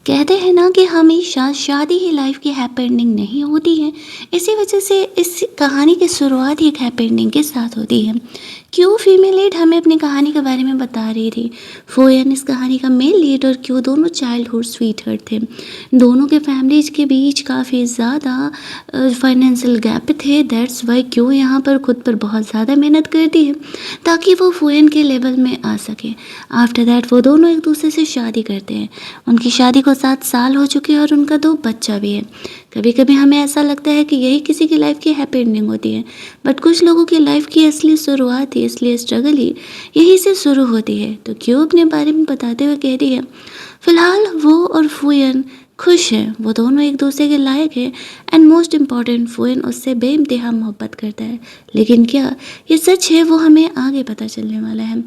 कहते हैं ना कि हमेशा शादी ही लाइफ की हैप्पी एंडिंग नहीं होती है। इसी वजह से इस कहानी की शुरुआत ही एक हैप्पी एंडिंग के साथ होती है। क्यों फीमेल लीड हमें अपनी कहानी के बारे में बता रही थी। फोयन इस कहानी का मेल लीड और क्यों दोनों चाइल्डहुड स्वीटहार्ट थे। दोनों के फैमिलीज के बीच काफ़ी ज़्यादा फाइनेंशियल गैप थे। दैट्स वाई क्यों यहाँ पर खुद पर बहुत ज़्यादा मेहनत करती है ताकि वो फोयन के लेवल में आ सके। आफ्टर दैट वो दोनों एक दूसरे से शादी करते हैं। उनकी शादी को 7 साल हो चुके हैं और उनका 2 बच्चा भी है। कभी कभी हमें ऐसा लगता है कि यही किसी की लाइफ की हैप्पी एंडिंग होती है, बट कुछ लोगों की लाइफ की असली शुरुआत ही, इसलिए स्ट्रगल ही यहीं से शुरू होती है। तो क्यों अपने बारे में बताते हुए कह रही है, फिलहाल वो और फुयन खुश हैं, वो दोनों एक दूसरे के लायक हैं एंड मोस्ट इम्पॉर्टेंट फुयन उससे बेइंतहा मोहब्बत करता है। लेकिन क्या ये सच है, वो हमें आगे पता चलने वाला है।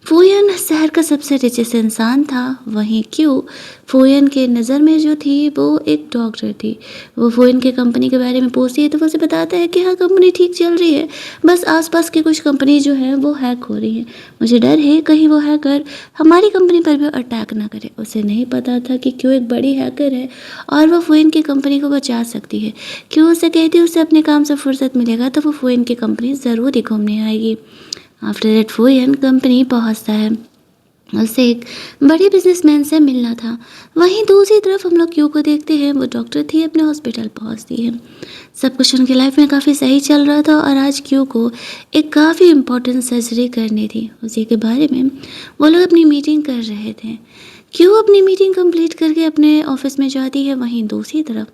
फोयन शहर का सबसे रिचेस्ट इंसान था, वहीं क्यों फोयन के नज़र में जो थी वो एक डॉक्टर थी। वो फोयन की कंपनी के बारे में पूछती है तो वो उसे बताता है कि हाँ, कंपनी ठीक चल रही है, बस आसपास की कुछ कंपनी जो है वो हैक हो रही है। मुझे डर है कहीं वो हैकर हमारी कंपनी पर भी अटैक ना करे। उसे नहीं पता था कि क्यों एक बड़ी हैकर है और वो फोयन की कंपनी को बचा सकती है। क्यों उसे कहती है उसे अपने काम से फुर्सत मिलेगा तो वो फोयन की कंपनी ज़रूर ही घूमने आएगी। आफ्टर दैट फोयन कंपनी पहुंचता है, उसे एक बड़े बिजनेसमैन से मिलना था। वहीं दूसरी तरफ हम लोग क्यू को देखते हैं, वो डॉक्टर थी, अपने हॉस्पिटल पहुंचती है। सब कुछ उनकी लाइफ में काफ़ी सही चल रहा था और आज क्यू को एक काफ़ी इम्पोर्टेंट सर्जरी करनी थी। उसी के बारे में वो लोग अपनी मीटिंग कर रहे थे। क्यू अपनी मीटिंग कंप्लीट करके अपने ऑफिस में जाती है। वहीं दूसरी तरफ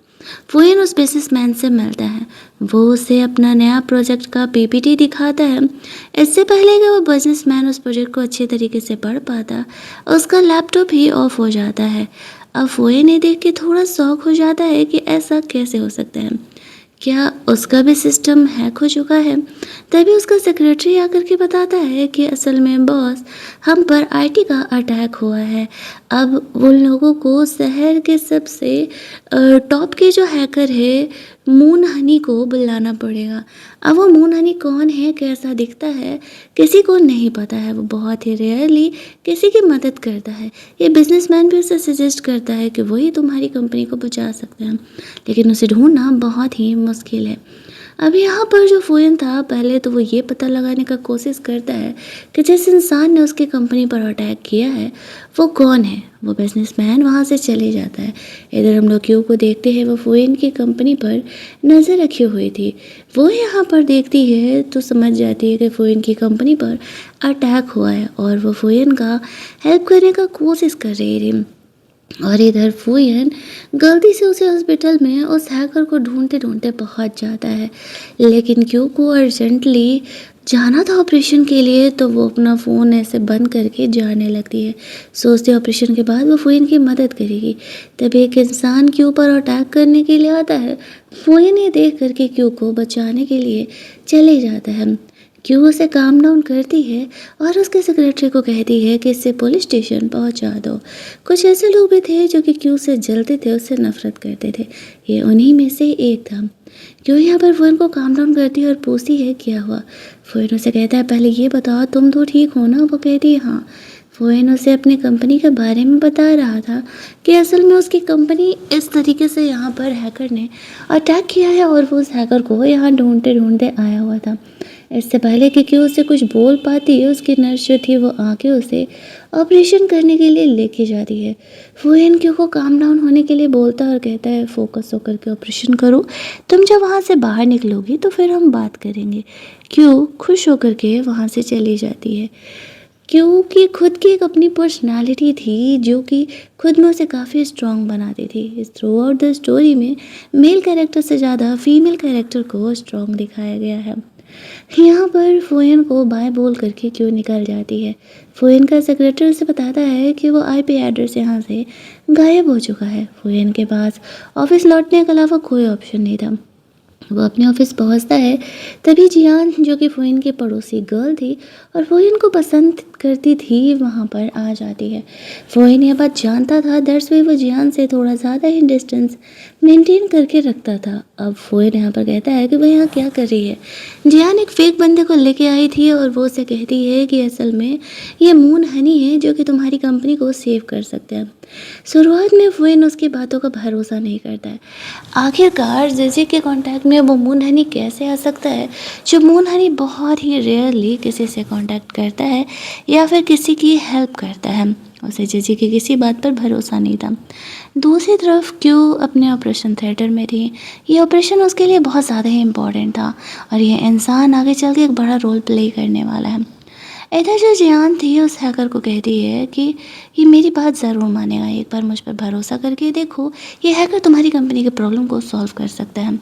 फुयन उस बिजनेसमैन से मिलता है। वो उसे अपना नया प्रोजेक्ट का पीपीटी दिखाता है। इससे पहले कि वो बिजनेसमैन उस प्रोजेक्ट को अच्छे तरीके से पढ़ पाता, उसका लैपटॉप ही ऑफ हो जाता है। अब फुयन ये देख के थोड़ा शॉक हो जाता है कि ऐसा कैसे हो सकता है, क्या उसका भी सिस्टम हैक हो चुका है। तभी उसका सेक्रेटरी आकर के बताता है कि असल में बॉस, हम पर आईटी का अटैक हुआ है। अब उन लोगों को शहर के सबसे टॉप के जो हैकर है मून हनी को बुलाना पड़ेगा। अब वो मून हनी कौन है, कैसा दिखता है, किसी को नहीं पता है। वो बहुत ही रेयरली किसी की मदद करता है। ये बिजनेसमैन भी उसे सजेस्ट करता है कि वही तुम्हारी कंपनी को बचा सकते हैं, लेकिन उसे ढूंढना बहुत ही मुश्किल है। अब यहाँ पर जो फुयन था, पहले तो वो ये पता लगाने का कोशिश करता है कि जिस इंसान ने उसकी कंपनी पर अटैक किया है वो कौन है। वो बिजनेसमैन वहाँ से चले जाता है। इधर हम लोग क्यू को देखते हैं, वो फुयन की कंपनी पर नज़र रखी हुई थी। वो यहाँ पर देखती है तो समझ जाती है कि फुयन की कंपनी पर अटैक हुआ है और वो फुयन का हेल्प करने का कोशिश कर रही थी। और इधर फुयन गलती से उसे हॉस्पिटल में उस हैकर को ढूंढते ढूंढते पहुंच जाता है। लेकिन क्यों को अर्जेंटली जाना था ऑपरेशन के लिए, तो वो अपना फ़ोन ऐसे बंद करके जाने लगती है। सोचते ऑपरेशन के बाद वो फुयन की मदद करेगी। तभी एक इंसान क्यू पर अटैक करने के लिए आता है। फुयन ये देख करके क्यू को बचाने के लिए चले जाता है। क्यों उसे काम डाउन करती है और उसके सेक्रेटरी को कहती है कि इसे पुलिस स्टेशन पहुंचा दो। कुछ ऐसे लोग भी थे जो कि क्यों से जलते थे, उससे नफरत करते थे। ये उन्हीं में से एक था। क्यों यहाँ पर फुयन को काम डाउन करती है और पूछती है क्या हुआ। फुयन उसे कहता है पहले ये बताओ तुम तो ठीक हो ना। वो कहती है हाँ। फुयन उसे अपनी कंपनी के बारे में बता रहा था कि असल में उसकी कंपनी इस तरीके से यहाँ पर हैकर ने अटैक किया है और वो उस हैकर को यहाँ ढूंढते ढूंढते आया हुआ था। इससे पहले कि क्यों उसे कुछ बोल पाती है, उसकी नर्स जो थी वो आके उसे ऑपरेशन करने के लिए लेके जाती है। फुयन क्यों को काम डाउन होने के लिए बोलता है और कहता है फोकस होकर के ऑपरेशन करो, तुम जब वहाँ से बाहर निकलोगी तो फिर हम बात करेंगे। क्यों खुश होकर के वहाँ से चली जाती है, क्योंकि खुद की एक अपनी पर्सनालिटी थी जो कि खुद में उसे काफ़ी स्ट्रॉन्ग बनाती थी। इस थ्रू आउट द स्टोरी में मेल कैरेक्टर से ज़्यादा फीमेल कैरेक्टर को स्ट्रॉन्ग दिखाया गया है। यहाँ पर फुयन को बाय बोल करके क्यों निकल जाती है। फुयन का सेक्रेटरी उसे बताता है कि वो आईपी एड्रेस यहाँ से गायब हो चुका है। फुयन के पास ऑफिस लौटने के अलावा कोई ऑप्शन नहीं था। वो अपने ऑफिस पहुंचता है, तभी जियान जो कि फुयन की पड़ोसी गर्ल थी और फुयन को पसंद करती थी वहाँ पर आ जाती है। फ़ोइन ये बात जानता था, दैट्स वाई वो जियान से थोड़ा ज़्यादा ही डिस्टेंस मेंटेन करके रखता था। अब फ़ोइन यहाँ पर कहता है कि वह यहाँ क्या कर रही है। जियान एक फ़ेक बंदे को लेके आई थी और वो उसे कहती है कि असल में ये मून हनी है जो कि तुम्हारी कंपनी को सेव कर सकते हैं। शुरुआत में फ़ोइन उसकी बातों का भरोसा नहीं करता है। आखिरकार जेजे के कांटेक्ट में वो मून हनी कैसे आ सकता है, जो मून हनी बहुत ही रेयरली किसी से कांटेक्ट करता है या फिर किसी की हेल्प करता है। उसे जेजे की किसी बात पर भरोसा नहीं था। दूसरी तरफ क्यों अपने ऑपरेशन थिएटर में थी। ये ऑपरेशन उसके लिए बहुत ज़्यादा ही इम्पोर्टेंट था और ये इंसान आगे चल के एक बड़ा रोल प्ले करने वाला है। इधर जो जियान थी उस हैकर को कहती है कि ये मेरी बात ज़रूर मानेगा, एक बार मुझ पर भरोसा करके देखो, ये हैकर तुम्हारी कंपनी के प्रॉब्लम को सॉल्व कर सकता है।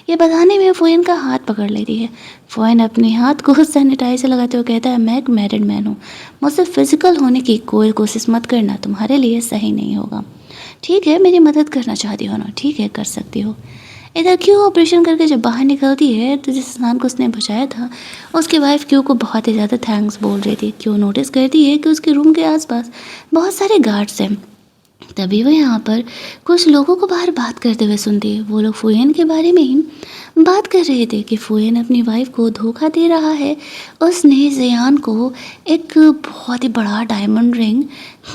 ये बताने में फ़ोइन का हाथ पकड़ लेती है। फ़ोइन अपने हाथ को सैनिटाइजर लगाते हुए कहता है, मैं एक मैरिड मैन हूँ, मुझसे फिजिकल होने की कोई कोशिश मत करना, तुम्हारे लिए सही नहीं होगा। ठीक है, मेरी मदद करना चाहती हो ना, ठीक है कर सकती हो। इधर क्यों ऑपरेशन करके जब बाहर निकलती है तो जिस इंसान को उसने बचाया था उसकी वाइफ क्यों को बहुत ही ज़्यादा थैंक्स बोल रही थी। क्यों नोटिस करती है कि उसके रूम के आसपास बहुत सारे गार्ड्स हैं। तभी वो यहाँ पर कुछ लोगों को बाहर बात करते हुए सुनती है। वो लोग फ़ोइन के बारे में ही बात कर रहे थे कि फ़ोइन अपनी वाइफ को धोखा दे रहा है। उसने जियान को एक बहुत ही बड़ा डायमंड रिंग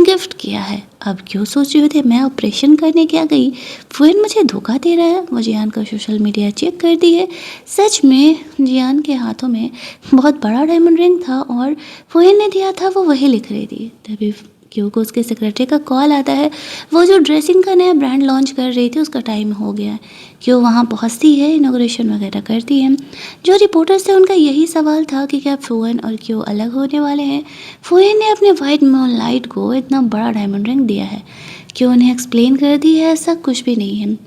गिफ्ट किया है। अब क्यों सोच रहे थे मैं ऑपरेशन करने क्या गई, फ़ोइन मुझे धोखा दे रहा है। वो जियान का सोशल मीडिया चेक करती है। सच में जियान के हाथों में बहुत बड़ा डायमंड रिंग था और फ़ोइन ने दिया था, वो वही लिख रही थी। तभी क्यों को उसके सेक्रेटरी का कॉल आता है। वो जो ड्रेसिंग का नया ब्रांड लॉन्च कर रही थी उसका टाइम हो गया है। क्यों वहाँ पहुँचती है, इनॉग्रेशन वगैरह करती है। जो रिपोर्टर्स थे उनका यही सवाल था कि क्या फ़ोइन और क्यों अलग होने वाले हैं। फ़ोइन ने अपने वाइट मूनलाइट को इतना बड़ा डायमंड रिंग दिया है। क्यों उन्हें एक्सप्लेन कर दी है ऐसा कुछ भी नहीं है।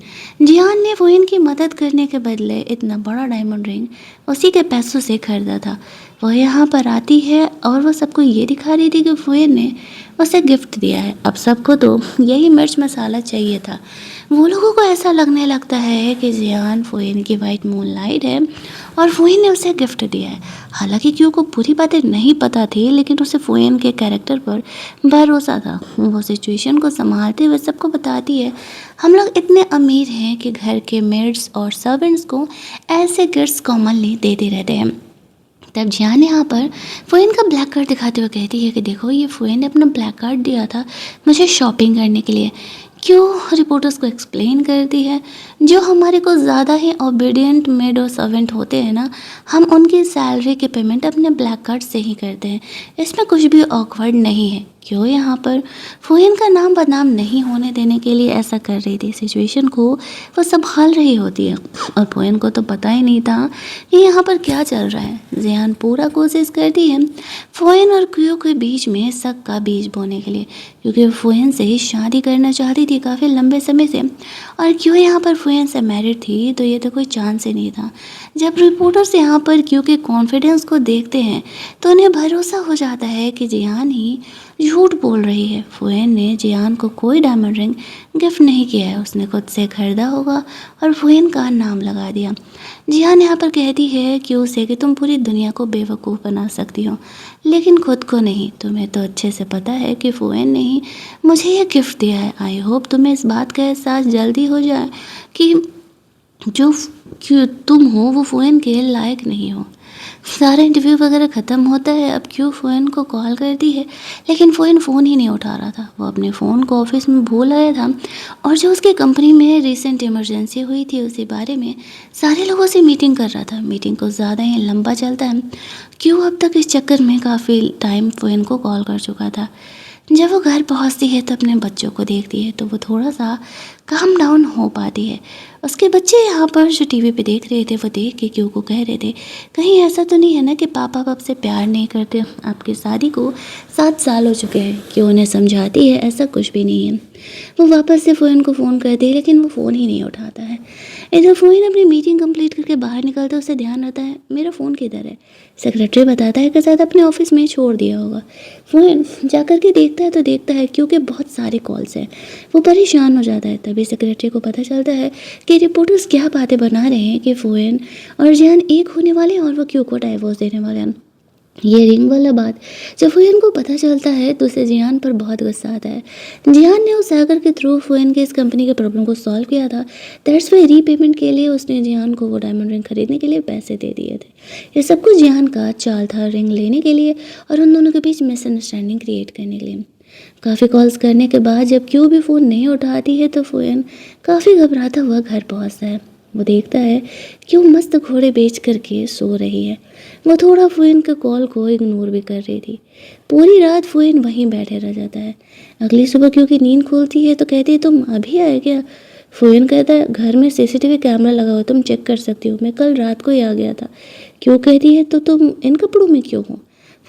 जियान ने फ़ोइन की मदद करने के बदले इतना बड़ा डायमंड रिंग उसी के पैसों से खरीदा था। वह यहाँ पर आती है और वो सबको ये दिखा रही थी कि फ़ोइन ने उसे गिफ्ट दिया है। अब सबको तो यही मिर्च मसाला चाहिए था। वो लोगों को ऐसा लगने लगता है कि जियान फ़ोइन की वाइट मूनलाइट है और फ़ोइन ने उसे गिफ्ट दिया है। हालांकि क्यों को पूरी बातें नहीं पता थी, लेकिन उसे फ़ोइन के कैरेक्टर पर भरोसा था। वो सिचुएशन को संभालते हुए सबको बताती है, हम लोग इतने अमीर हैं कि घर के मेड्स और सर्वेंट्स को ऐसे गिफ्ट्स कॉमनली देते रहते हैं। तब जियान यहाँ पर फ़ोइन का ब्लैक कार्ड दिखाते हुए कहती है कि देखो ये फ़ोइन ने अपना ब्लैक कार्ड दिया था मुझे शॉपिंग करने के लिए। क्यों रिपोर्टर्स को एक्सप्लेन करती है, जो हमारे को ज़्यादा ही ओबीडियंट मेड और सर्वेंट होते हैं ना, हम उनकी सैलरी की पेमेंट अपने ब्लैक कार्ड से ही करते हैं, इसमें कुछ भी ऑकवर्ड नहीं है। क्यों यहाँ पर फ़ोइन का नाम बदनाम नहीं होने देने के लिए ऐसा कर रही थी। सिचुएशन को वो संभाल रही होती है और फ़ोइन को तो पता ही नहीं था कि यहाँ पर क्या चल रहा है। जियान पूरा कोशिश करती है फ़ोइन और क्यू के बीच में शक का बीज बोने के लिए, क्योंकि वो फ़ोइन से ही शादी करना चाहती थी काफ़ी लंबे समय से। और क्यों यहाँ पर फ़ोइन से मैरिड थी तो ये तो कोई चांस ही नहीं था। जब रिपोर्टर्स यहाँ पर क्यू के कॉन्फिडेंस को देखते हैं तो उन्हें भरोसा हो जाता है कि जियान ही झूठ बोल रही है। फ़ोइन ने जियान को कोई डायमंड रिंग गिफ्ट नहीं किया है, उसने खुद से खरीदा होगा और फ़ोइन का नाम लगा दिया। जियान यहाँ पर कहती है कि उसे कि तुम पूरी दुनिया को बेवकूफ़ बना सकती हो लेकिन खुद को नहीं। तुम्हें तो अच्छे से पता है कि फ़ोइन ने ही मुझे ये गिफ्ट दिया है। आई होप तुम्हें इस बात का एहसास जल्दी हो जाए कि जो क्यों तुम हो वो फ़ोइन के लायक नहीं हो। सारा इंटरव्यू वगैरह ख़त्म होता है। अब क्यों फ़ोइन को कॉल करती है लेकिन फ़ोइन फ़ोन ही नहीं उठा रहा था। वो अपने फ़ोन को ऑफिस में भूल आया था और जो उसकी कंपनी में रिसेंट इमरजेंसी हुई थी उसी बारे में सारे लोगों से मीटिंग कर रहा था। मीटिंग को ज़्यादा ही लंबा चलता है। क्यों अब तक इस चक्कर में काफ़ी टाइम फ़ोइन को कॉल कर चुका था। जब वो घर पहुंचती है तो अपने बच्चों को देखती है तो वो थोड़ा सा काम डाउन हो पाती है। उसके बच्चे यहाँ पर जो टीवी पे देख रहे थे वो देख के क्यों को कह रहे थे, कहीं ऐसा तो नहीं है ना कि पापा अब आपसे प्यार नहीं करते, आपकी शादी को 7 साल हो चुके हैं। क्यों उन्हें समझाती है ऐसा कुछ भी नहीं है। वो वापस से फ़ोइन को फ़ोन करती है लेकिन वो फ़ोन ही नहीं उठाता है। इधर फ़ोइन अपनी मीटिंग कंप्लीट करके बाहर निकलता है, उसे ध्यान रहता है मेरा फ़ोन किधर है। सेक्रेटरी बताता है कि शायद अपने ऑफिस में छोड़ दिया होगा। फ़ोइन जाकर के देखता है तो देखता है क्योंकि बहुत सारे कॉल्स हैं। वो परेशान हो जाता है। तभी सेक्रेटरी को पता चलता है कि रिपोर्टर्स क्या बातें बना रहे हैं कि फ़ोइन और जियान एक होने वाले हैं और वो क्यों को डाइवोर्स देने वाले हैं। ये रिंग वाला बात जब फुयन को पता चलता है तो उसे जियान पर बहुत गुस्सा आता है। जियान ने उस हैकर के थ्रू फुयन के इस कंपनी के प्रॉब्लम को सॉल्व किया था। दैट्स वाई रीपेमेंट के लिए उसने जियान को वो डायमंड रिंग खरीदने के लिए पैसे दे दिए थे। ये सब कुछ जियान का चाल था, रिंग लेने के लिए और उन दोनों के बीच मिसअंडरस्टैंडिंग क्रिएट करने के लिए। काफ़ी कॉल्स करने के बाद जब क्यों भी फ़ोन नहीं उठाती है तो फुयन काफ़ी घबराता हुआ घर पहुंचता है। वो देखता है कि वो मस्त घोड़े बेच करके सो रही है। वो थोड़ा फुयन के कॉल को इग्नोर भी कर रही थी। पूरी रात फुयन वहीं बैठे रह जाता है। अगली सुबह क्योंकि नींद खुलती है तो कहती है तुम अभी आए क्या। फुयन कहता है घर में सीसीटीवी कैमरा लगा हुआ, तुम चेक कर सकती हो, मैं कल रात को ही आ गया था। क्यों कहती है तो तुम इन कपड़ों में क्यों हो।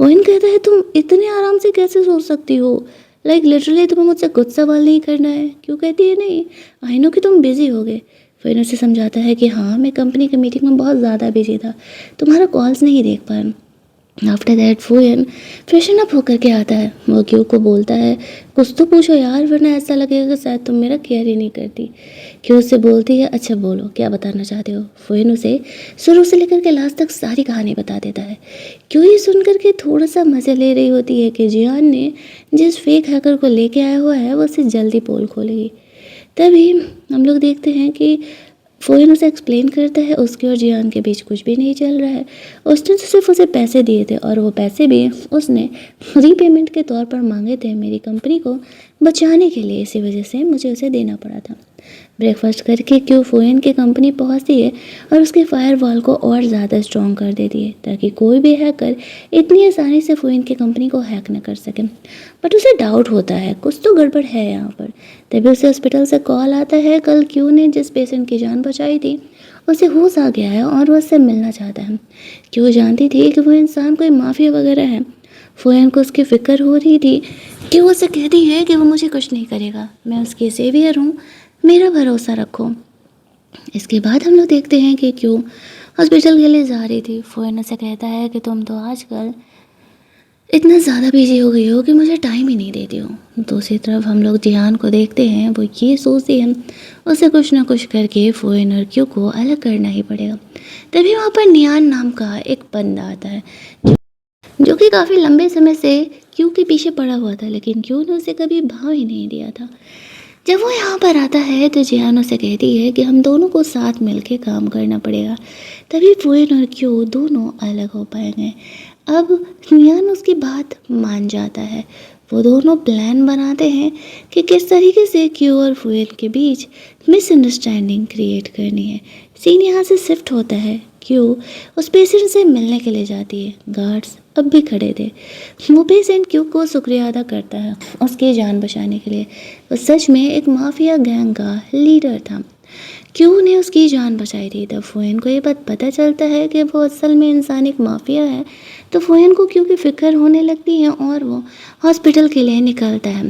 फुयन कहता है तुम इतने आराम से कैसे सो सकती हो, लाइक लिटरली तुम्हें मुझसे कुछ सवाल नहीं करना है। क्यों कहती है नहीं, आई नो कि तुम बिजी हो गए। फिर उसे समझाता है कि हाँ मैं कंपनी की मीटिंग में बहुत ज़्यादा बिजी था, तुम्हारा कॉल्स नहीं देख पाया। आफ्टर दैट फुयन फ्रेशन अप होकर के आता है। वो क्यू को बोलता है कुछ तो पूछो यार, वरना ऐसा लगेगा कि शायद तुम मेरा केयर ही नहीं करती। क्यू उससे बोलती है अच्छा बोलो क्या बताना चाहते हो। फुयन उसे शुरू से लेकर के लास्ट तक सारी कहानी बता देता है। क्यों ये सुन करके थोड़ा सा मज़े ले रही होती है कि जियान ने जिस फेक हैकर को लेके आया हुआ है वो उससे जल्दी पोल खोलेगी। तभी हम लोग देखते हैं कि फुयन उसे एक्सप्लेन करता है उसके और जियान के बीच कुछ भी नहीं चल रहा है। उसने तो सिर्फ उसे पैसे दिए थे और वो पैसे भी उसने रीपेमेंट के तौर पर मांगे थे मेरी कंपनी को बचाने के लिए, इसी वजह से मुझे उसे देना पड़ा था। ब्रेकफास्ट करके क्यों फुयन की कंपनी पहुंचती है और उसके फायरवॉल को और ज़्यादा स्ट्रॉन्ग कर देती है ताकि कोई भी हैकर इतनी आसानी से फुयन की कंपनी को हैक न कर सके। बट उसे डाउट होता है कुछ तो गड़बड़ है यहाँ पर। तभी उसे हॉस्पिटल से कॉल आता है कल क्यू ने जिस पेशेंट की जान बचाई थी उसे होश आ गया है और वो उससे मिलना चाहता है। क्यों जानती थी कि वो इंसान कोई माफिया वगैरह है। फुयन को उसकी फिक्र हो रही थी कि वो उसे कहती है कि वो मुझे कुछ नहीं करेगा, मैं उसकी सेवियर हूँ, मेरा भरोसा रखो। इसके बाद हम लोग देखते हैं कि क्यों हॉस्पिटल के लिए जा रही थी। फुयन उसे कहता है कि तुम तो आजकल इतना ज़्यादा बिजी हो गई हो कि मुझे टाइम ही नहीं देती हो। दूसरी तरफ हम लोग जियान को देखते हैं, वो ये सोचती है उसे कुछ ना कुछ करके फुयन और क्यू को अलग करना ही पड़ेगा। तभी वहाँ पर नियान नाम का एक बंदा आता है जो कि काफ़ी लंबे समय से क्यू के पीछे पड़ा हुआ था, लेकिन क्यू ने उसे कभी भाव ही नहीं दिया था। जब वो यहाँ पर आता है तो जियान उसे कहती है कि हम दोनों को साथ मिलके काम करना पड़ेगा, तभी फुयन और क्यू दोनों अलग हो पाएंगे। अब नियान उसकी बात मान जाता है। वो दोनों प्लान बनाते हैं कि किस तरीके से क्यू और फुयन के बीच मिसअंडरस्टैंडिंग क्रिएट करनी है। सीन यहाँ से शिफ्ट होता है। क्यू उस पेशेंट से मिलने के लिए जाती है। गार्ड्स अब भी खड़े थे। वो पेशेंट क्यू को शुक्रिया अदा करता है उसकी जान बचाने के लिए। वो सच में एक माफिया गैंग का लीडर था। क्यू ने उसकी जान बचाई थी। तब फुयन को ये बात पता चलता है कि वो असल में इंसान एक माफिया है, तो फुयन को क्यू की फिक्र होने लगती है और वो हॉस्पिटल के लिए निकलता है।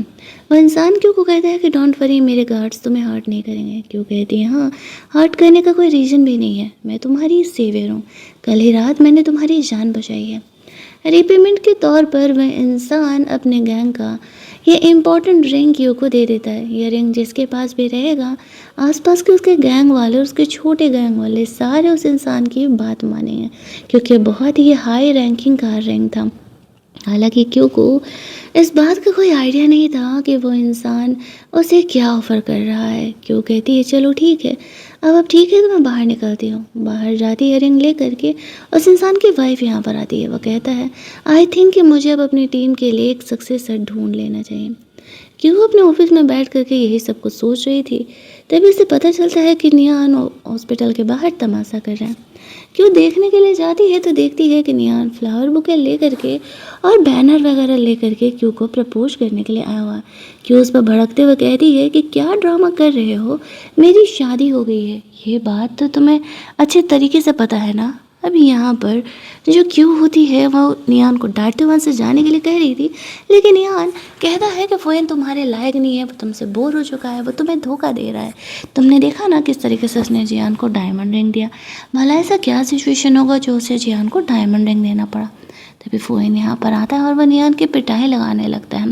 वो इंसान क्यू को कहता है कि डोंट वरी, मेरे गार्ड्स तुम्हें हर्ट नहीं करेंगे। क्यू कहती है हाँ, हर्ट करने का कोई रीज़न भी नहीं है, मैं तुम्हारी सेवियर हूँ, कल ही रात मैंने तुम्हारी जान बचाई है। रीपेमेंट के तौर पर वह इंसान अपने गैंग का ये इम्पोर्टेंट रिंग क्यू को दे देता है। ये रिंग जिसके पास भी रहेगा आसपास के उसके गैंग वाले, उसके छोटे गैंग वाले सारे उस इंसान की बात मानेंगे, क्योंकि बहुत ही हाई रैंकिंग का रिंग था। हालांकि क्यू को इस बात का कोई आइडिया नहीं था कि वो इंसान उसे क्या ऑफ़र कर रहा है। क्यू कहती है चलो ठीक है, अब ठीक है तो मैं बाहर निकलती हूँ। बाहर जाती है रिंग ले करके। उस इंसान की वाइफ यहाँ पर आती है। वो कहता है आई थिंक कि मुझे अब अपनी टीम के लिए एक सक्सेसर ढूंढ लेना चाहिए। क्यों अपने ऑफिस में बैठ करके यही सब कुछ सोच रही थी, तभी उसे पता चलता है कि नियान हॉस्पिटल के बाहर तमाशा कर रहा है। क्यों देखने के लिए जाती है तो देखती है कि नियान फ्लावर बुके ले करके और बैनर वगैरह ले करके क्यू को प्रपोज करने के लिए आया हुआ है। क्यू उस पर भड़कते हुए कहती है कि क्या ड्रामा कर रहे हो, मेरी शादी हो गई है, ये बात तो तुम्हें अच्छे तरीके से पता है ना। अब यहाँ पर जो क्यू होती है वो नियान को डांटते हुए से जाने के लिए कह रही थी, लेकिन नियान कहता है कि फुयन तुम्हारे लायक नहीं है, वो तुमसे बोर हो चुका है, वो तुम्हें धोखा दे रहा है। तुमने देखा ना किस तरीके से उसने जियान को डायमंड रिंग दिया, भला ऐसा क्या सिचुएशन होगा जो उसे जियान को डायमंड रिंग देना पड़ा। तभी फुयन यहाँ पर आता है और वह नियान की पिटाई लगाने लगता है।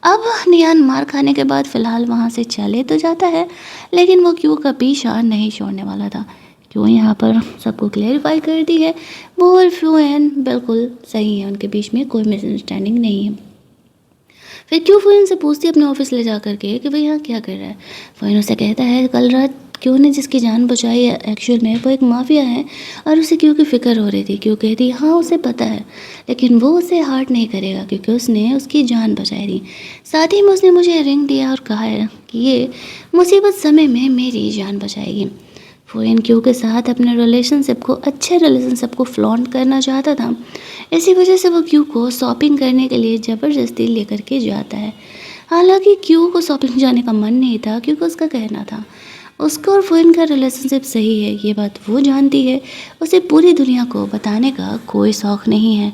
अब नियान मार खाने के बाद फ़िलहाल वहाँ से चले तो जाता है, लेकिन वो क्यू का पीछा नहीं छोड़ने वाला था। क्यों यहाँ पर सबको क्लेरिफाई कर दी है। वो और फ्यूएन बिल्कुल सही है, उनके बीच में कोई मिसअंडरस्टैंडिंग नहीं है। फिर क्यों फ्यूएन से पूछती है अपने ऑफिस ले जा करके कि भाई यहाँ क्या कर रहा है। फ्यूएन उसे कहता है कल रात क्यों ने जिसकी जान बचाई है एक्चुअल में वो एक माफिया है और उसे क्यों की फिक्र हो रही थी। क्यों कहती हाँ उसे पता है, लेकिन वो उसे हार्ट नहीं करेगा क्योंकि उसने उसकी जान बचाई थी। साथ ही में उसने मुझे रिंग दिया और कहा है कि ये मुसीबत समय में मेरी जान बचाएगी। फोएन क्यू के साथ अपने अच्छे रिलेशनशिप को फ्लॉन्ट करना चाहता था। इसी वजह से वो क्यू को शॉपिंग करने के लिए ज़बरदस्ती लेकर के जाता है। हालांकि क्यू को शॉपिंग जाने का मन नहीं था क्योंकि उसका कहना था उसका और फोएन का रिलेशनशिप सही है, ये बात वो जानती है। उसे पूरी दुनिया को बताने का कोई शौक़ नहीं है।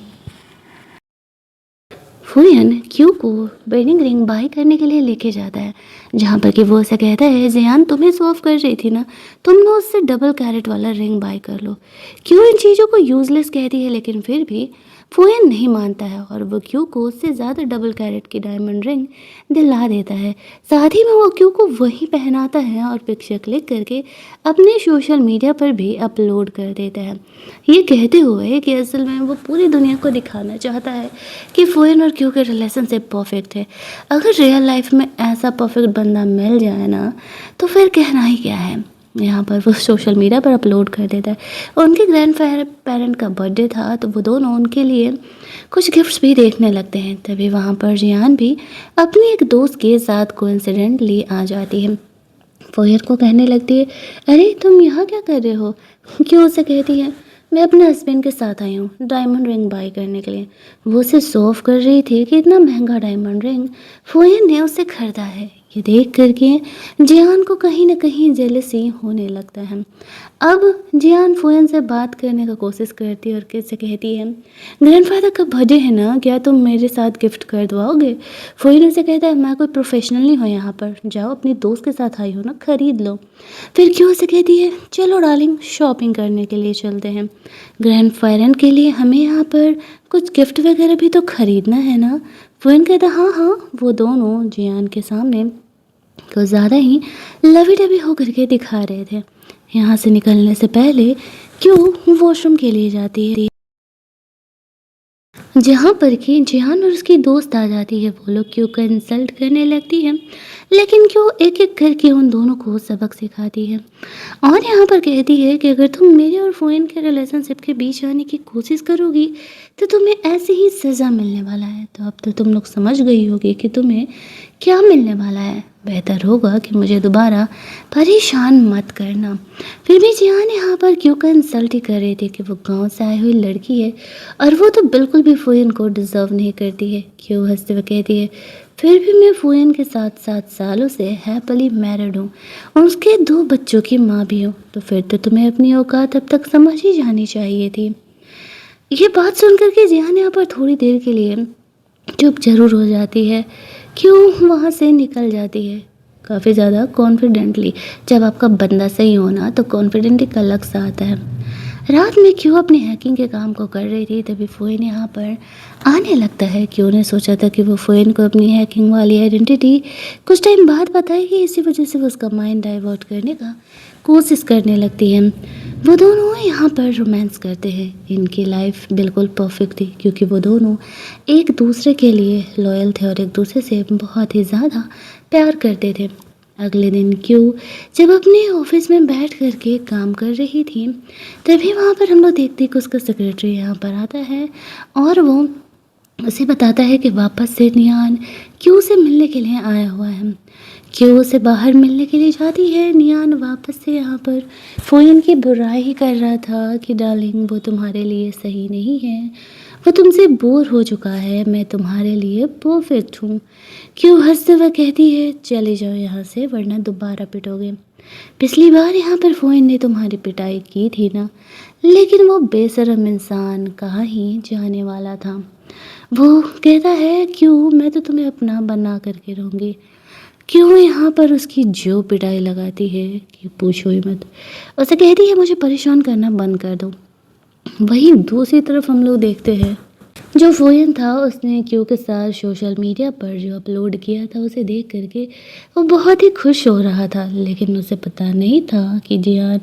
फुयन क्यू को वेडिंग रिंग बाय करने के लिए लेके जाता है, जहाँ पर कि वो उसे कहता है जियान तुम्हें सॉल्व कर रही थी ना, तुम ना उससे डबल कैरेट वाला रिंग बाय कर लो। क्यू इन चीज़ों को यूजलेस कहती है, लेकिन फिर भी फुयन नहीं मानता है और वो क्यू को उससे ज़्यादा डबल कैरेट की डायमंड रिंग दिला देता है। साथ ही में वो क्यू को वही पहनाता है और पिक्चर क्लिक करके अपने सोशल मीडिया पर भी अपलोड कर देता है, ये कहते हुए कि असल में वो पूरी दुनिया को दिखाना चाहता है कि फुएन और क्यू के रिलेशनशिप परफेक्ट है। अगर रियल लाइफ में ऐसा परफेक्ट बंदा मिल जाए ना तो फिर कहना ही क्या है। यहाँ पर वो सोशल मीडिया पर अपलोड कर देता है। उनके ग्रैंड पेरेंट का बर्थडे था तो वो दोनों उनके लिए कुछ गिफ्ट्स भी देखने लगते हैं। तभी वहाँ पर जियान भी अपनी एक दोस्त के साथ कोइंसिडेंटली आ जाती है। फोयर को कहने लगती है अरे तुम यहाँ क्या कर रहे हो। क्यों उसे कहती है मैं अपने हस्बैंड के साथ आई हूँ डायमंड रिंग बाय करने के लिए। वो उसे सर्व कर रही थी कि इतना महंगा डायमंड रिंग फोयर ने उसे खरीदा है। ये देख करके जियान को कहीं ना कहीं जेलसी होने लगता है। अब जियान फोयन से बात करने का कोशिश करती है और कैसे कहती है ग्रैंडफादर का बर्थडे है ना, क्या तुम मेरे साथ गिफ्ट कर दवाओगे। फोयन उसे कहता है मैं कोई प्रोफेशनल नहीं हूँ, यहाँ पर जाओ अपनी दोस्त के साथ आई हो ना, खरीद लो। फिर क्यों से कहती है चलो डार्लिंग शॉपिंग करने के लिए चलते हैं, ग्रैंडफादर के लिए हमें यहाँ पर कुछ गिफ्ट वगैरह भी तो खरीदना है ना। फोयन कहता हाँ हाँ। वो दोनों जियान के सामने को ज़्यादा ही लवी डबी होकर के दिखा रहे थे। यहाँ से निकलने से पहले क्यों वॉशरूम के लिए जाती है, जहाँ पर कि जिहान और उसकी दोस्त आ जाती है। वो लोग क्यों का इंसल्ट करने लगती है, लेकिन क्यों एक एक करके उन दोनों को सबक सिखाती है और यहाँ पर कहती है कि अगर तुम मेरे और फोइन के रिलेशनशिप के बीच आने की कोशिश करोगी तो तुम्हें ऐसे ही सज़ा मिलने वाला है। तो अब तो तुम लोग समझ गई होगी कि तुम्हें क्या मिलने वाला है। बेहतर होगा कि मुझे दोबारा परेशान मत करना। फिर भी जियान यहाँ पर क्यों का इंसल्ट ही कर रही थी कि वो गांव से आई हुई लड़की है और वो तो बिल्कुल भी फुयन को डिज़र्व नहीं करती है। क्यों हंसते हुए कहती है फिर भी मैं फुयन के साथ 7 सालों से हैप्पीली मैरिड हूँ और उसके 2 बच्चों की माँ भी हूँ, तो फिर तो तुम्हें अपनी औकात अब तक समझ ही जानी चाहिए थी। ये बात सुन करके जियान यहाँ पर थोड़ी देर के लिए चुप जरूर हो जाती है। क्यों वहाँ से निकल जाती है काफ़ी ज़्यादा कॉन्फिडेंटली। जब आपका बंदा सही होना तो कॉन्फिडेंट एक अलग सा आता है। रात में क्यों अपने हैकिंग के काम को कर रही थी तभी फोइन यहाँ पर आने लगता है। क्यों ने सोचा था कि वो फोइन को अपनी हैकिंग वाली आइडेंटिटी कुछ टाइम बाद बताएगी, इसी वजह से वो उसका माइंड डाइवर्ट करने का कोशिश करने लगती है। वो दोनों यहाँ पर रोमांस करते हैं। इनकी लाइफ बिल्कुल परफेक्ट थी क्योंकि वो दोनों एक दूसरे के लिए लॉयल थे और एक दूसरे से बहुत ही ज़्यादा प्यार करते थे। अगले दिन क्यों जब अपने ऑफिस में बैठ करके काम कर रही थी तभी वहाँ पर हम लोग देखते कि उसका सेक्रेटरी यहाँ पर आता है और वो उसे बताता है कि वापस से नियान क्यों से मिलने के लिए आया हुआ है। क्यों से बाहर मिलने के लिए जाती है। नियान वापस से यहाँ पर फोइन की बुराई ही कर रहा था कि डार्लिंग वो तुम्हारे लिए सही नहीं है, वो तुमसे बोर हो चुका है, मैं तुम्हारे लिए परफेक्ट हूँ। क्यों हंसते हुए कहती है चले जाओ यहाँ से वरना दोबारा पिटोगे। पिछली बार यहाँ पर फोइन ने तुम्हारी पिटाई की थी ना, लेकिन वो बेशरम इंसान कहाँ ही जाने वाला था। वो कहता है क्यों मैं तो तुम्हें अपना बना करके रहूँगी। क्यों यहाँ पर उसकी जो पिटाई लगाती है कि पूछो ही मत। उसे कहती है मुझे परेशान करना बंद कर दो। वहीं दूसरी तरफ हम लोग देखते हैं जो फ़ोयन था उसने क्यू के साथ सोशल मीडिया पर जो अपलोड किया था उसे देख कर के वो बहुत ही खुश हो रहा था, लेकिन उसे पता नहीं था कि जियान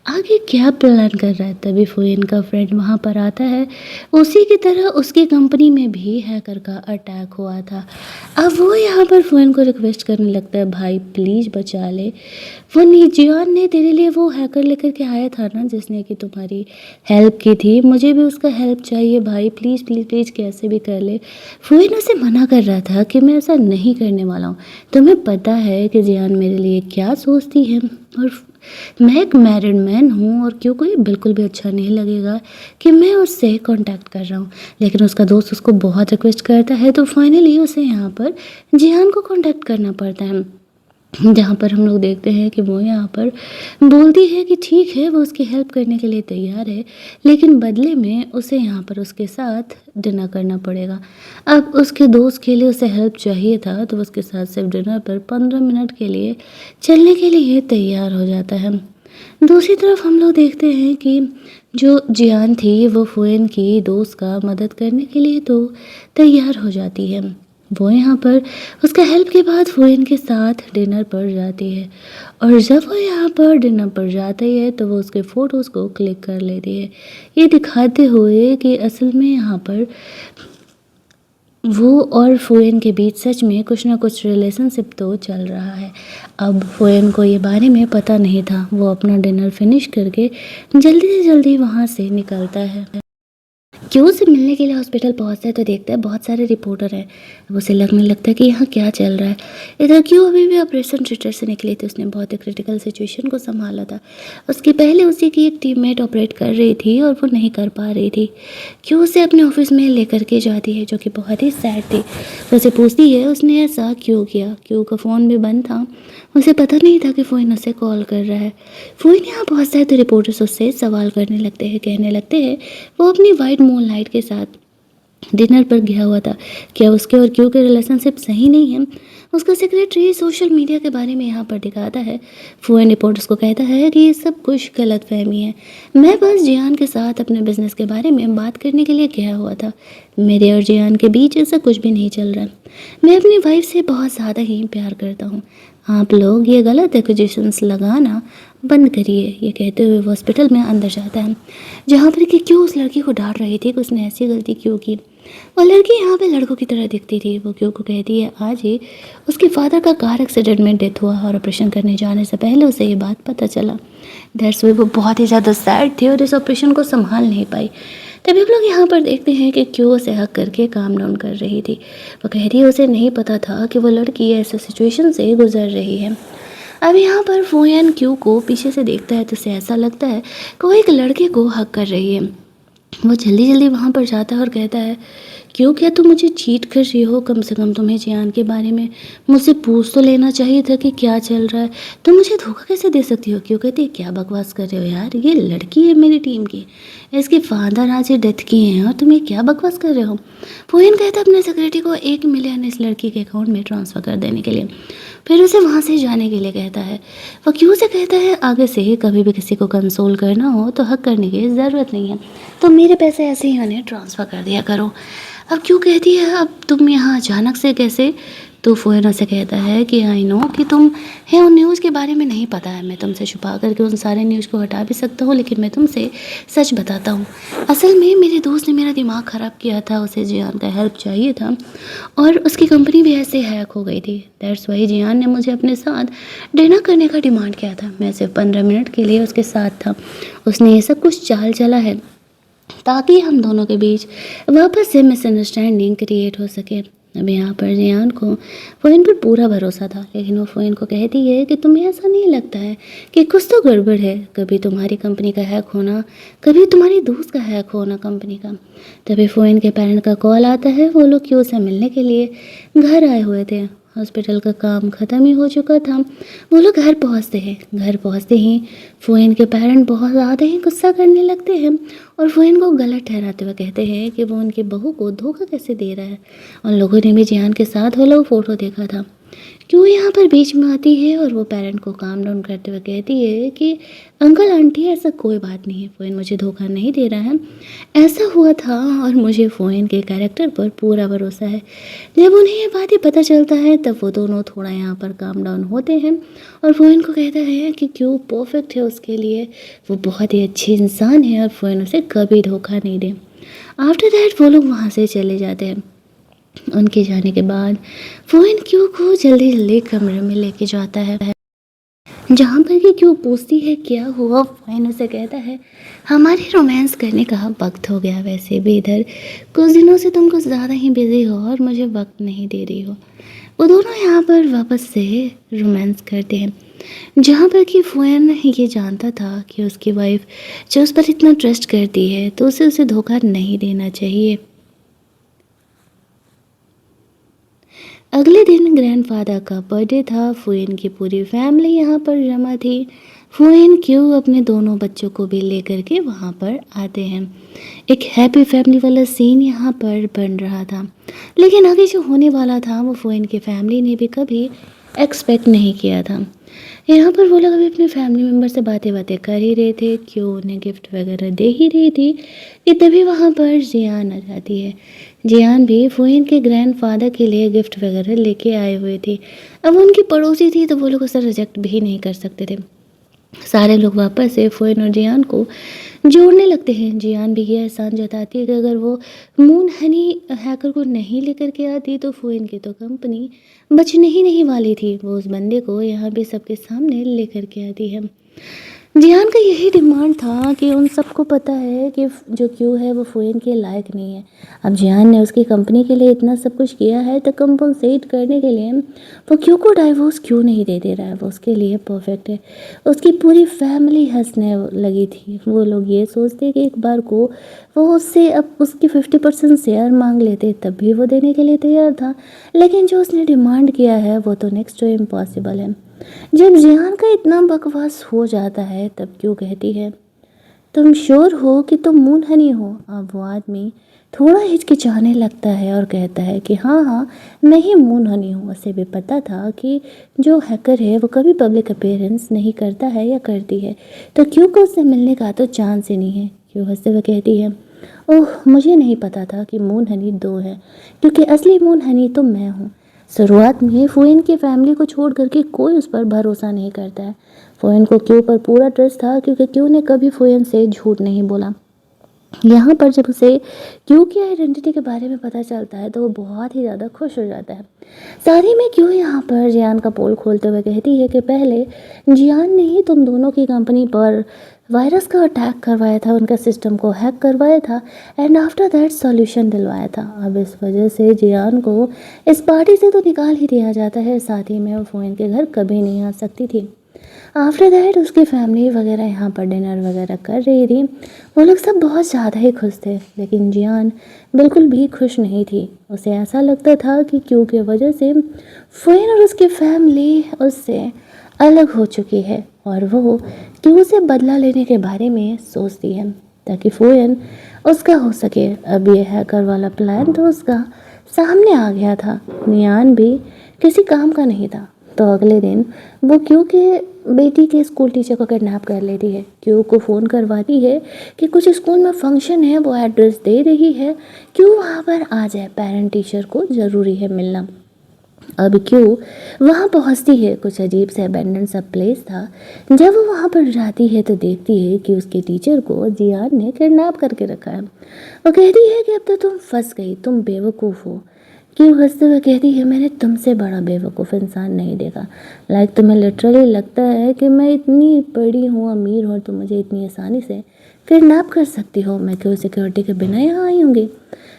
आगे क्या प्लान कर रहा है। तभी फ़ोयन का फ्रेंड वहाँ पर आता है। उसी की तरह उसकी कंपनी में भी हैकर का अटैक हुआ था। अब वो यहाँ पर फ़ोयन को रिक्वेस्ट करने लगता है, भाई प्लीज़ बचा ले। वो जियान ने तेरे लिए वो हैकर लेकर के आया था ना जिसने कि तुम्हारी हेल्प की थी, मुझे भी उसका हेल्प चाहिए भाई, प्लीज़ प्लीज़ प्लीज़ कैसे भी कर ले। फ़ोइन उसे मना कर रहा था कि मैं ऐसा नहीं करने वाला हूँ। तुम्हें पता है कि जियान मेरे लिए क्या सोचती है, और मैं एक मैरिड मैन हूँ और क्यों को ये बिल्कुल भी अच्छा नहीं लगेगा कि मैं उससे कांटेक्ट कर रहा हूँ। लेकिन उसका दोस्त उसको बहुत रिक्वेस्ट करता है तो फाइनली उसे यहाँ पर जियान को कांटेक्ट करना पड़ता है। जहाँ पर हम लोग देखते हैं कि वो यहाँ पर बोलती है कि ठीक है वो उसकी हेल्प करने के लिए तैयार है, लेकिन बदले में उसे यहाँ पर उसके साथ डिनर करना पड़ेगा। अब उसके दोस्त के लिए उसे हेल्प चाहिए था तो उसके साथ सिर्फ डिनर पर 15 मिनट के लिए चलने के लिए तैयार हो जाता है। दूसरी तरफ हम लोग देखते हैं कि जो जियान थी वो फ़ोएन की दोस्त का मदद करने के लिए तो तैयार हो जाती है। वो यहाँ पर उसका हेल्प के बाद फ़ोएन के साथ डिनर पर जाती है, और जब वो यहाँ पर डिनर पर जाती है तो वो उसके फ़ोटोज़ को क्लिक कर लेती है, ये दिखाते हुए कि असल में यहाँ पर वो और फ़ोएन के बीच सच में कुछ ना कुछ रिलेशनशिप तो चल रहा है। अब फ़ोएन को ये बारे में पता नहीं था। वो अपना डिनर फिनिश करके जल्दी से जल्दी वहाँ से निकलता है। क्यों से मिलने के लिए हॉस्पिटल पहुंचता है तो देखता है बहुत सारे रिपोर्टर हैं। अब उसे लगने लगता है कि यहाँ क्या चल रहा है। इधर क्यों अभी भी ऑपरेशन थिएटर से निकली थी, उसने बहुत ही क्रिटिकल सिचुएशन को संभाला था। उसके पहले उसी की एक टीममेट ऑपरेट कर रही थी और वो नहीं कर पा रही थी। क्यों उसे अपने ऑफिस में लेकर के जाती है जो कि बहुत ही सैड थी। तो उसे पूछती है उसने ऐसा क्यों किया। क्यों का फ़ोन भी बंद था, उसे पता नहीं था कि फ़ोन उसे कॉल कर रहा है। फ़ोन यहाँ बहुत सारे रिपोर्टर्स उससे सवाल करने लगते हैं, कहने लगते हैं वो अपनी वाइट मून लाइट के साथ डिनर पर गया हुआ था। क्या उसके और क्यू के रिलेशनशिप सही नहीं है। उसका सेक्रेटरी सोशल मीडिया के बारे में यहाँ पर दिखाता है। फुएन रिपोर्टर्स को कहता है कि ये सब कुछ गलत फहमी है, मैं बस जियान के साथ अपने बिजनेस के बारे में बात करने के लिए गया हुआ था। मेरे और जियान के बीच ऐसा कुछ भी नहीं चल रहा। मैं अपनी वाइफ से बहुत ज़्यादा ही प्यार करता हूँ। आप लोग ये गलत एक्यूजेशंस लगाना बंद करिए। ये कहते हुए वो हॉस्पिटल में अंदर जाता है, जहाँ पर कि क्यों उस लड़की को डांट रही थी कि उसने ऐसी गलती क्यों की। वो लड़की यहाँ पे लड़कों की तरह दिखती थी। वो क्यों को कहती है आज ही उसके फादर का कार एक्सीडेंट में डेथ हुआ और ऑपरेशन करने जाने से पहले उसे ये बात पता चला। दैट्स वे वो बहुत ही ज़्यादा सैड थी और इस ऑपरेशन को संभाल नहीं पाई। तभी हम लोग यहाँ पर देखते हैं कि क्यों उसे हक करके काम डाउन कर रही थी। वो कह रही है उसे नहीं पता था कि वो लड़की ऐसे सिचुएशन से गुजर रही है। अब यहाँ पर फ़ोएन क्यू को पीछे से देखता है तो उसे ऐसा लगता है कि वो एक लड़के को हक कर रही है। वो जल्दी जल्दी वहाँ पर जाता है और कहता है क्यों, क्या तुम मुझे चीट कर रही हो। कम से कम तुम्हें जियान के बारे में मुझसे पूछ तो लेना चाहिए था कि क्या चल रहा है। तुम मुझे धोखा कैसे दे सकती हो। क्यों कहती है क्या बकवास कर रहे हो यार, ये लड़की है मेरी टीम की, इसके फादर आज डेथ किए हैं और तुम ये क्या बकवास कर रहे हो। फ़ोएन कहता है अपने सेक्रेटरी को 1 मिलियन इस लड़की के अकाउंट में ट्रांसफ़र कर देने के लिए, फिर उसे वहाँ से जाने के लिए कहता है। वो क्यों से कहता है आगे से कभी भी किसी को कंसोल करना हो तो हक करने की ज़रूरत नहीं है, तो मेरे पैसे ऐसे ही उन्हें ट्रांसफ़र कर दिया करो। अब क्यों कहती है अब तुम यहाँ अचानक से कैसे। तो फ़ोएन से कहता है कि आई नो कि तुम है उन न्यूज़ के बारे में नहीं पता है, मैं तुमसे छुपा करके उन सारे न्यूज़ को हटा भी सकता हूँ, लेकिन मैं तुमसे सच बताता हूँ। असल में मेरे दोस्त ने मेरा दिमाग ख़राब किया था, उसे जियान का हेल्प चाहिए था और उसकी कंपनी भी ऐसे हैक हो गई थी। दैट्स वाई जियान ने मुझे अपने साथ डिनर करने का डिमांड किया था। मैं सिर्फ 15 मिनट के लिए उसके साथ था। उसने ये सब कुछ चाल चला है ताकि हम दोनों के बीच वापस से मिसअंडरस्टैंडिंग क्रिएट हो सके। अब यहाँ पर जियान को फ़ोएन पर पूरा भरोसा था, लेकिन वो फ़ोएन को कहती है कि तुम्हें ऐसा नहीं लगता है कि कुछ तो गड़बड़ है। कभी तुम्हारी कंपनी का हैक होना, कभी तुम्हारी दोस्त का हैक होना कंपनी का। तभी फ़ोएन के पेरेंट का कॉल आता है। वो लोग क्यों से मिलने के लिए घर आए हुए थे। हॉस्पिटल का काम ख़त्म ही हो चुका था। वो लोग घर पहुंचते हैं। घर पहुंचते ही फ़ोएन के पेरेंट बहुत ज़्यादा ही गुस्सा करने लगते हैं और फ़ोएन को गलत ठहराते हुए कहते हैं कि वो उनकी बहू को धोखा कैसे दे रहा है। उन लोगों ने भी जियान के साथ वो लोग फ़ोटो देखा था। क्यों यहाँ पर बीच में आती है और वो पेरेंट को काम डाउन करते हुए कहती है कि अंकल आंटी ऐसा कोई बात नहीं है, फ़ोन मुझे धोखा नहीं दे रहा है, ऐसा हुआ था और मुझे फ़ोन के कैरेक्टर पर पूरा भरोसा है। जब उन्हें ये बातें पता चलता है तब वो दोनों थोड़ा यहाँ पर काम डाउन होते हैं और फ़ोन को कहता है कि क्यों परफेक्ट है उसके लिए, वो बहुत ही अच्छी इंसान है और फ़ोन उसे कभी धोखा नहीं दे। आफ्टर दैट वो लोग वहाँ से चले जाते हैं। उनके जाने के बाद फ़ोन क्यू को जल्दी जल्दी कमरे में लेके जाता है, जहाँ पर कि क्यू पूछती है क्या हुआ। फ़ोन उसे कहता है हमारे रोमांस करने का वक्त हो गया, वैसे भी इधर कुछ दिनों से तुम कुछ ज़्यादा ही बिजी हो और मुझे वक्त नहीं दे रही हो। वो दोनों यहाँ पर वापस से रोमांस करते हैं, जहाँ पर कि फ़ोन ये जानता था कि उसकी वाइफ जो उस पर इतना ट्रस्ट करती है तो उसे धोखा नहीं देना चाहिए। अगले दिन ग्रैंडफादर का बर्थडे था। फुएन की पूरी फैमिली यहाँ पर जमा थी। फुएन क्यों अपने दोनों बच्चों को भी लेकर के वहाँ पर आते हैं। एक हैप्पी फैमिली वाला सीन यहाँ पर बन रहा था, लेकिन आगे जो होने वाला था वो फुएन की फैमिली ने भी कभी एक्सपेक्ट नहीं किया था। यहाँ पर वो लोग अभी अपने फैमिली मेम्बर से बातें बातें कर ही रहे थे, क्यों उन्हें गिफ्ट वगैरह दे ही रही थी कि तभी वहाँ पर जियान आ जाती है। जियान भी फुइन के ग्रैंडफादर के लिए गिफ्ट वगैरह लेके आए हुए थे। अब उनकी पड़ोसी थी तो वो लोग उसे रिजेक्ट भी नहीं कर सकते थे। सारे लोग वापस से फुइन और जियान को जोड़ने लगते हैं। जियान भी ये एहसान जताती है कि अगर वो मून हनी हैकर को नहीं लेकर के आती तो फुइन की तो कंपनी बचने ही नहीं वाली थी। वो उस बंदे को यहाँ भी सबके सामने लेकर के आती है। जियान का यही डिमांड था कि उन सबको पता है कि जो क्यू है वो फुइन के लायक नहीं है। अब जियान ने उसकी कंपनी के लिए इतना सब कुछ किया है तो कंपनसेट करने के लिए वो क्यू को डाइवोर्स क्यों नहीं दे रहा है। वो उसके लिए परफेक्ट है। उसकी पूरी फैमिली हंसने लगी थी। वो लोग ये सोचते कि एक बार को वो उससे अब उसकी 50% शेयर मांग लेते तब भी वो देने के लिए तैयार था, लेकिन जो उसने डिमांड किया है वो तो नेक्स्ट टू इम्पॉसिबल है। जब जियान का इतना बकवास हो जाता है तब क्यों कहती है तुम श्योर हो कि तुम मून हनी हो। अब वो आदमी थोड़ा हिचकिचाने लगता है और कहता है कि हाँ हाँ मैं ही मून हनी हूँ। उसे भी पता था कि जो हैकर है वो कभी पब्लिक अपीयरेंस नहीं करता है या करती है, तो क्यों को उससे मिलने का तो चांस ही नहीं है। क्यों हंसते हुए कहती है ओह मुझे नहीं पता था कि मून हनी दो है, क्योंकि असली मून हनी तो मैं हूँ। शुरुआत में फुइन की फैमिली को छोड़ करके कोई उस पर भरोसा नहीं करता है। फुइन को क्यू पर पूरा ट्रस्ट था क्योंकि क्यू ने कभी फुइन से झूठ नहीं बोला। यहाँ पर जब उसे क्यू की आइडेंटिटी के बारे में पता चलता है तो वो बहुत ही ज़्यादा खुश हो जाता है। साथ ही में क्यू यहाँ पर जियान का पोल खोलते हुए कहती है कि पहले जियान ने ही तुम दोनों की कंपनी पर वायरस का अटैक करवाया था, उनका सिस्टम को हैक करवाया था एंड आफ्टर दैट सॉल्यूशन दिलवाया था। अब इस वजह से जियान को इस पार्टी से तो निकाल ही दिया जाता है, साथ ही में वो फोन के घर कभी नहीं आ सकती थी। आफ्टर दैट उसकी फैमिली वगैरह यहाँ पर डिनर वगैरह कर रही थी। वो लोग सब बहुत ज़्यादा ही खुश थे, लेकिन जियान बिल्कुल भी खुश नहीं थी। उसे ऐसा लगता था कि क्यों की वजह से फ़ोन और उसकी फैमिली उससे अलग हो चुकी है और वो क्यों से बदला लेने के बारे में सोचती है ताकि फ़ोन उसका हो सके। अब ये हैकर वाला प्लान तो उसका सामने आ गया था। जियान भी किसी काम का नहीं था, तो अगले दिन वो क्यू के बेटी के स्कूल टीचर को किडनैप कर लेती है। क्यू को फ़ोन करवाती है कि कुछ स्कूल में फंक्शन है, वो एड्रेस दे रही है, क्यू वहाँ पर आ जाए, पेरेंट टीचर को ज़रूरी है मिलना। अब क्यू वहाँ पहुँचती है। कुछ अजीब से अबेंडन सा प्लेस था। जब वो वहाँ पर जाती है तो देखती है कि उसके टीचर को जियान ने किडनैप करके रखा है। वो कहती है कि अब तो तुम फंस गई, तुम बेवकूफ़ हो। क्यों हंसते हुए कहती है मैंने तुमसे बड़ा बेवकूफ़ इंसान नहीं देखा। लाइक तुम्हें लिटरली लगता है कि मैं इतनी बड़ी हूँ, अमीर हूँ, तुम मुझे इतनी आसानी से किडनैप कर सकती हो। मैं क्यों सिक्योरिटी के बिना यहाँ आई होंगी।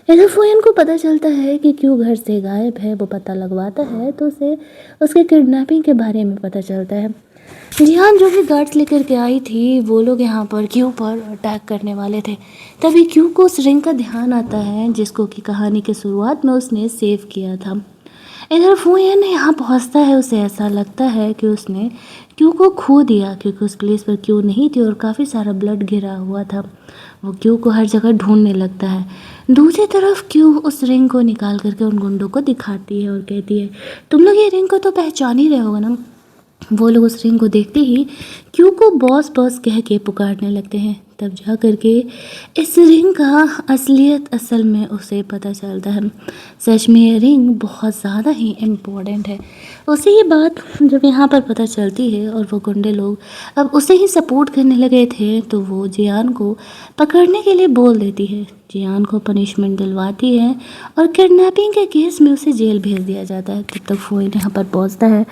इधर फुयन को पता चलता है कि क्यों घर से गायब है। वो पता लगवाता है तो उसे उसके किडनैपिंग के बारे में पता चलता है। जियान जो भी गार्ड्स लेकर के आई थी वो लोग यहाँ पर क्यू पर अटैक करने वाले थे। तभी क्यू को उस रिंग का ध्यान आता है जिसको कि कहानी के शुरुआत में उसने सेव किया था। इधर फुयन यहाँ पहुँचता है। उसे ऐसा लगता है कि उसने क्यू को खो दिया क्योंकि उस प्लेस पर क्यू नहीं थी और काफ़ी सारा ब्लड गिरा हुआ था। वो क्यू को हर जगह ढूंढने लगता है। दूसरी तरफ क्यू उस रिंग को निकाल करके उन गुंडों को दिखाती है और कहती है, तुम लोग ये रिंग को तो पहचान ही रहे होगा ना। वो लोग उस रिंग को देखते ही क्यू को बॉस बॉस कह के पुकारने लगते हैं। तब जा करके इस रिंग का असलियत असल में उसे पता चलता है। सच में ये रिंग बहुत ज़्यादा ही इम्पोर्टेंट है। उसे ये बात जब यहाँ पर पता चलती है और वो गुंडे लोग अब उसे ही सपोर्ट करने लगे थे, तो वो जियान को पकड़ने के लिए बोल देती है। जियान को पनिशमेंट दिलवाती है और किडनैपिंग के केस में उसे जेल भेज दिया जाता है। तब तक फोइन यहाँ पर पहुँचता है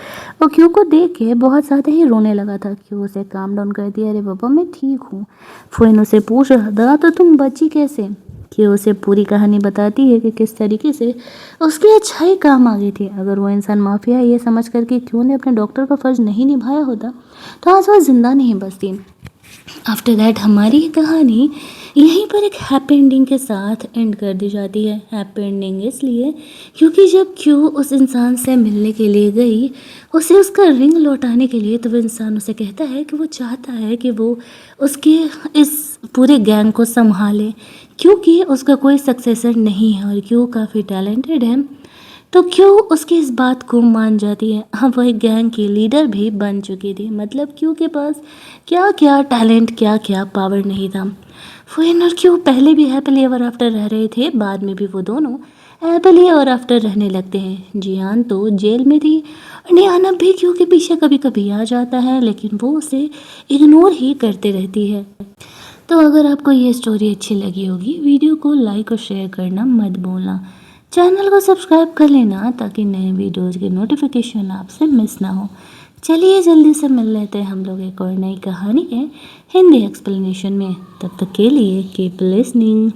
और क्यू को देख के बहुत ज़्यादा ही रोने लगा था। क्यू उसे काम डाउन कर दिया, अरे बाबा मैं ठीक हूँ। फोइन उसे पूछ रहा था, तो तुम बची कैसे। क्यू उसे पूरी कहानी बताती है कि किस तरीके से उसकी अच्छाई काम आ गई थी। अगर वो इंसान माफिया है ये समझ कर कि क्यू ने अपने डॉक्टर का फ़र्ज नहीं निभाया होता तो आज वो जिंदा नहीं बचती। आफ्टर दैट हमारी ये कहानी यहीं पर एक हैप्पी एंडिंग के साथ एंड कर दी जाती है। हैप्पी एंडिंग इसलिए क्योंकि जब क्यू उस इंसान से मिलने के लिए गई, उसे उसका रिंग लौटाने के लिए, तो वो इंसान उसे कहता है कि वो चाहता है कि वो उसके इस पूरे गैंग को संभाले, क्योंकि उसका कोई सक्सेसर नहीं है और क्यू काफ़ी टैलेंटेड है। तो क्यों उसकी इस बात को मान जाती है। हाँ, वह एक गैंग की लीडर भी बन चुकी थी। मतलब क्यों के पास क्या क्या टैलेंट, क्या क्या पावर नहीं था। फुइन और क्यों पहले भी हैप्पीली एवर आफ्टर रह रहे थे, बाद में भी वो दोनों हैप्पीली एवर आफ्टर रहने लगते हैं। जियान तो जेल में थी और नियाना भी क्यों के पीछे कभी कभी आ जाता है, लेकिन वो उसे इग्नोर ही करते रहती है। तो अगर आपको ये स्टोरी अच्छी लगी होगी, वीडियो को लाइक और शेयर करना मत भूलना। चैनल को सब्सक्राइब कर लेना ताकि नए वीडियोज़ की नोटिफिकेशन आपसे मिस ना हो। चलिए जल्दी से मिल लेते हैं हम लोग एक और नई कहानी के हिंदी एक्सप्लेनेशन में। तब तक के लिए कीप लिसनिंग।